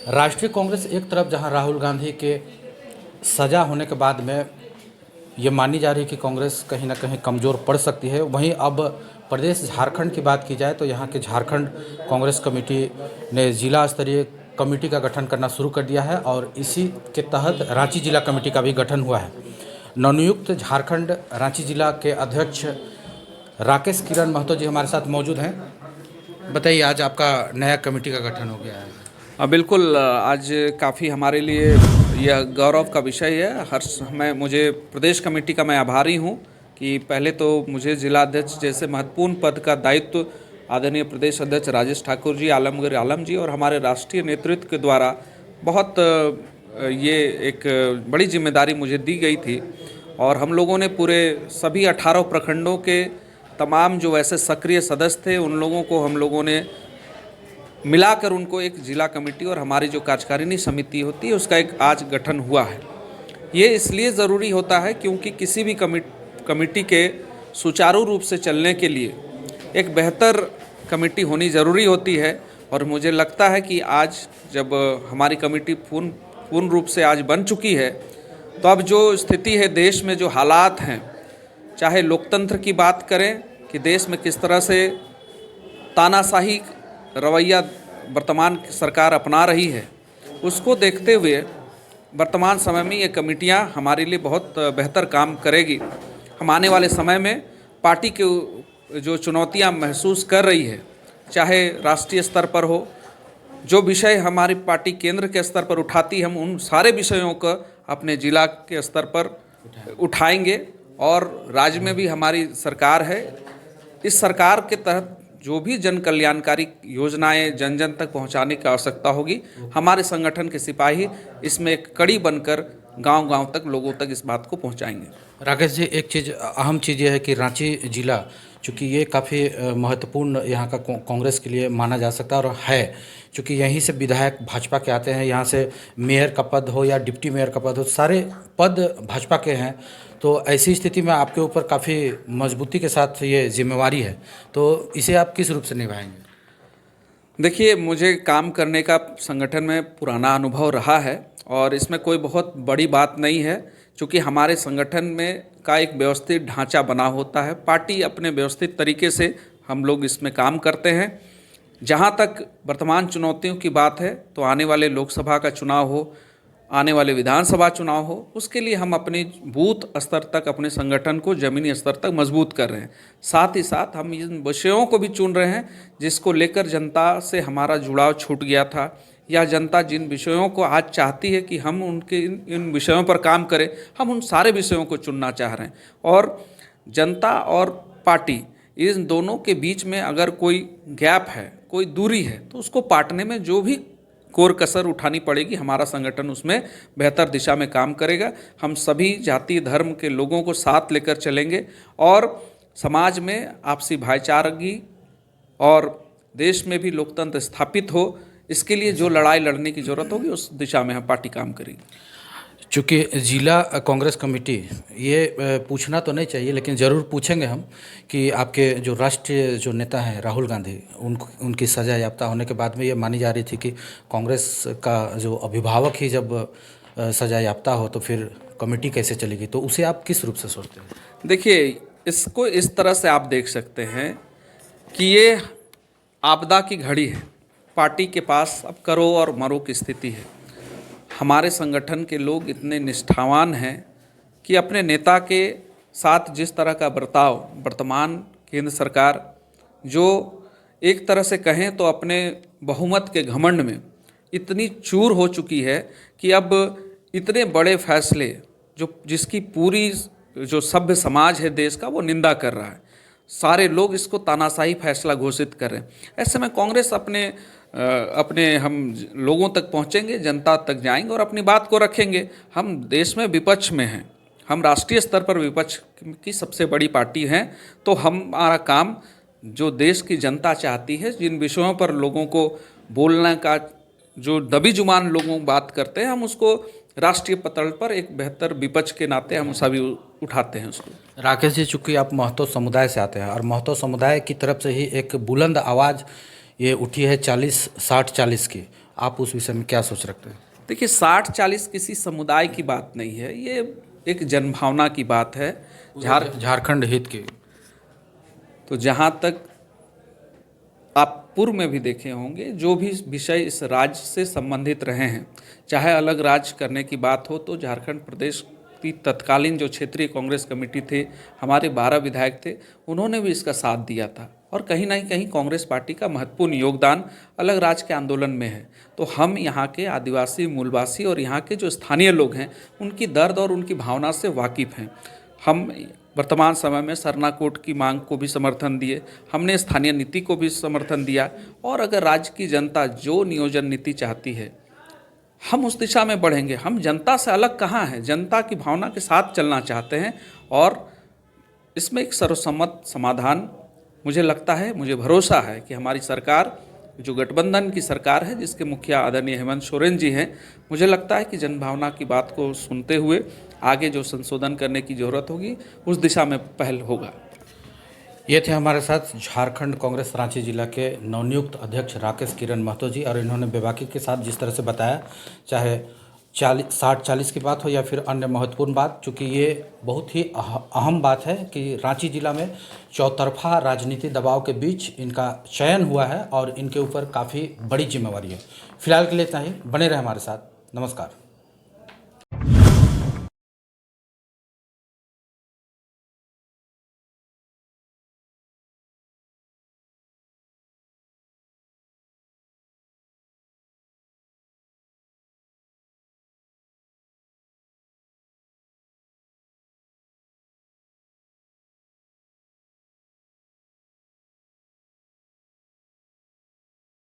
राष्ट्रीय कांग्रेस एक तरफ जहां राहुल गांधी के सजा होने के बाद में ये मानी जा रही है कि कांग्रेस कहीं ना कहीं कमज़ोर पड़ सकती है, वहीं अब प्रदेश झारखंड की बात की जाए तो यहाँ के झारखंड कांग्रेस कमेटी ने जिला स्तरीय कमेटी का गठन करना शुरू कर दिया है और इसी के तहत रांची जिला कमेटी का भी गठन हुआ है। नवनियुक्त झारखंड रांची जिला के अध्यक्ष राकेश किरण महतो जी हमारे साथ मौजूद हैं। बताइए, आज आपका नया कमेटी का गठन हो गया है। बिल्कुल, आज काफ़ी हमारे लिए यह गौरव का विषय है। मुझे प्रदेश कमेटी का मैं आभारी हूँ कि पहले तो मुझे जिला अध्यक्ष जैसे महत्वपूर्ण पद का दायित्व आदरणीय प्रदेश अध्यक्ष राजेश ठाकुर जी, आलमगीर आलम जी और हमारे राष्ट्रीय नेतृत्व के द्वारा बहुत ये एक बड़ी जिम्मेदारी मुझे दी गई थी। और हम लोगों ने पूरे सभी 18 प्रखंडों के तमाम जो ऐसे सक्रिय सदस्य थे उन लोगों को हम लोगों ने मिलाकर उनको एक जिला कमेटी और हमारी जो कार्यकारिणी समिति होती है उसका एक आज गठन हुआ है। ये इसलिए ज़रूरी होता है क्योंकि किसी भी कमेटी के सुचारू रूप से चलने के लिए एक बेहतर कमेटी होनी ज़रूरी होती है। और मुझे लगता है कि आज जब हमारी कमेटी पूर्ण रूप से आज बन चुकी है तो अब जो स्थिति है देश में, जो हालात हैं, चाहे लोकतंत्र की बात करें कि देश में किस तरह से तानाशाही रवैया वर्तमान सरकार अपना रही है, उसको देखते हुए वर्तमान समय में ये कमेटियां हमारे लिए बहुत बेहतर काम करेगी। हम आने वाले समय में पार्टी के जो चुनौतियां महसूस कर रही है, चाहे राष्ट्रीय स्तर पर हो, जो विषय हमारी पार्टी केंद्र के स्तर पर उठाती, हम उन सारे विषयों को अपने जिला के स्तर पर उठाएंगे। और राज्य में भी हमारी सरकार है, इस सरकार के तहत जो भी जन कल्याणकारी योजनाएं जन जन तक पहुंचाने की आवश्यकता होगी, हमारे संगठन के सिपाही इसमें एक कड़ी बनकर गांव-गांव तक लोगों तक इस बात को पहुंचाएंगे। राकेश जी, एक चीज़, अहम चीज़ ये है कि रांची जिला, चूँकि ये काफ़ी महत्वपूर्ण यहाँ का कांग्रेस के लिए माना जा सकता है और है, चूँकि यहीं से विधायक भाजपा के आते हैं, यहाँ से मेयर का पद हो या डिप्टी मेयर का पद हो, सारे पद भाजपा के हैं। तो ऐसी स्थिति में आपके ऊपर काफ़ी मजबूती के साथ ये जिम्मेवारी है, तो इसे आप किस रूप से निभाएंगे? देखिए, मुझे काम करने का संगठन में पुराना अनुभव रहा है और इसमें कोई बहुत बड़ी बात नहीं है, क्योंकि हमारे संगठन में का एक व्यवस्थित ढांचा बना होता है। पार्टी अपने व्यवस्थित तरीके से हम लोग इसमें काम करते हैं। जहां तक वर्तमान चुनौतियों की बात है तो आने वाले लोकसभा का चुनाव हो, आने वाले विधानसभा चुनाव हो, उसके लिए हम अपनी बूथ स्तर तक अपने संगठन को ज़मीनी स्तर तक मजबूत कर रहे हैं। साथ ही साथ हम इन विषयों को भी चुन रहे हैं जिसको लेकर जनता से हमारा जुड़ाव छूट गया था, या जनता जिन विषयों को आज चाहती है कि हम उनके इन विषयों पर काम करें, हम उन सारे विषयों को चुनना चाह रहे हैं। और जनता और पार्टी, इन दोनों के बीच में अगर कोई गैप है, कोई दूरी है, तो उसको पाटने में जो भी कोर कसर उठानी पड़ेगी, हमारा संगठन उसमें बेहतर दिशा में काम करेगा। हम सभी जाति धर्म के लोगों को साथ लेकर चलेंगे और समाज में आपसी भाईचारगी और देश में भी लोकतंत्र स्थापित हो, इसके लिए जो लड़ाई लड़ने की ज़रूरत होगी उस दिशा में हम पार्टी काम करेगी। चूँकि जिला कांग्रेस कमेटी, ये पूछना तो नहीं चाहिए लेकिन ज़रूर पूछेंगे हम कि आपके जो राष्ट्रीय जो नेता हैं राहुल गांधी, उनकी सज़ा याफ्ता होने के बाद में ये मानी जा रही थी कि कांग्रेस का जो अभिभावक ही जब सज़ा याफ्ता हो तो फिर कमेटी कैसे चलेगी, तो उसे आप किस रूप से सोचते हैं? देखिए, इसको इस तरह से आप देख सकते हैं कि ये आपदा की घड़ी है। पार्टी के पास अब करो और मरो की स्थिति है। हमारे संगठन के लोग इतने निष्ठावान हैं कि अपने नेता के साथ जिस तरह का बर्ताव वर्तमान केंद्र सरकार, जो एक तरह से कहें तो अपने बहुमत के घमंड में इतनी चूर हो चुकी है कि अब इतने बड़े फैसले जिसकी पूरी जो सभ्य समाज है देश का वो निंदा कर रहा है, सारे लोग इसको तानाशाही फैसला घोषित कर रहे हैं। ऐसे में कांग्रेस अपने हम लोगों तक पहुंचेंगे, जनता तक जाएंगे और अपनी बात को रखेंगे। हम देश में विपक्ष में हैं, हम राष्ट्रीय स्तर पर विपक्ष की सबसे बड़ी पार्टी हैं, तो हमारा काम जो देश की जनता चाहती है, जिन विषयों पर लोगों को बोलने का जो दबी जुबान लोगों बात करते हैं, हम उसको राष्ट्रीय पटल पर एक बेहतर विपक्ष के नाते हम सभी उठाते हैं उसको। राकेश जी, चूँकि आप महतो समुदाय से आते हैं और महतो समुदाय की तरफ से ही एक बुलंद आवाज़ ये उठी है 40-60-40 की, आप उस विषय में क्या सोच रखते हैं? देखिए 60-40 किसी समुदाय की बात नहीं है, ये एक जनभावना की बात है। झारखंड हित की। तो जहाँ तक आप पूर्व में भी देखे होंगे, जो भी विषय इस राज्य से संबंधित रहे हैं, चाहे अलग राज्य करने की बात हो, तो झारखंड प्रदेश की तत्कालीन जो क्षेत्रीय कांग्रेस कमेटी थे, हमारे 12 विधायक थे, उन्होंने भी इसका साथ दिया था। और कहीं ना कहीं कांग्रेस पार्टी का महत्वपूर्ण योगदान अलग राज्य के आंदोलन में है। तो हम यहाँ के आदिवासी, मूलवासी और यहाँ के जो स्थानीय लोग हैं, उनकी दर्द और उनकी भावना से वाकिफ़ हैं। हम वर्तमान समय में सरना कोड की मांग को भी समर्थन दिए, हमने स्थानीय नीति को भी समर्थन दिया, और अगर राज्य की जनता जो नियोजन नीति चाहती है, हम उस दिशा में बढ़ेंगे। हम जनता से अलग कहाँ हैं, जनता की भावना के साथ चलना चाहते हैं, और इसमें एक सर्वसम्मत समाधान मुझे लगता है, मुझे भरोसा है कि हमारी सरकार, जो गठबंधन की सरकार है, जिसके मुखिया आदरणीय हेमंत सोरेन जी हैं, मुझे लगता है कि जनभावना की बात को सुनते हुए आगे जो संशोधन करने की ज़रूरत होगी, उस दिशा में पहल होगा। ये थे हमारे साथ झारखंड कांग्रेस रांची जिला के नवनियुक्त अध्यक्ष राकेश किरण महतो जी, और इन्होंने बेबाकी के साथ जिस तरह से बताया, चाहे 60-40 की बात हो या फिर अन्य महत्वपूर्ण बात, चूँकि ये बहुत ही अहम बात है कि रांची जिला में चौतरफा राजनीति दबाव के बीच इनका चयन हुआ है और इनके ऊपर काफ़ी बड़ी जिम्मेवारी है। फिलहाल के लिए इतना ही। बने रहे हमारे साथ। नमस्कार।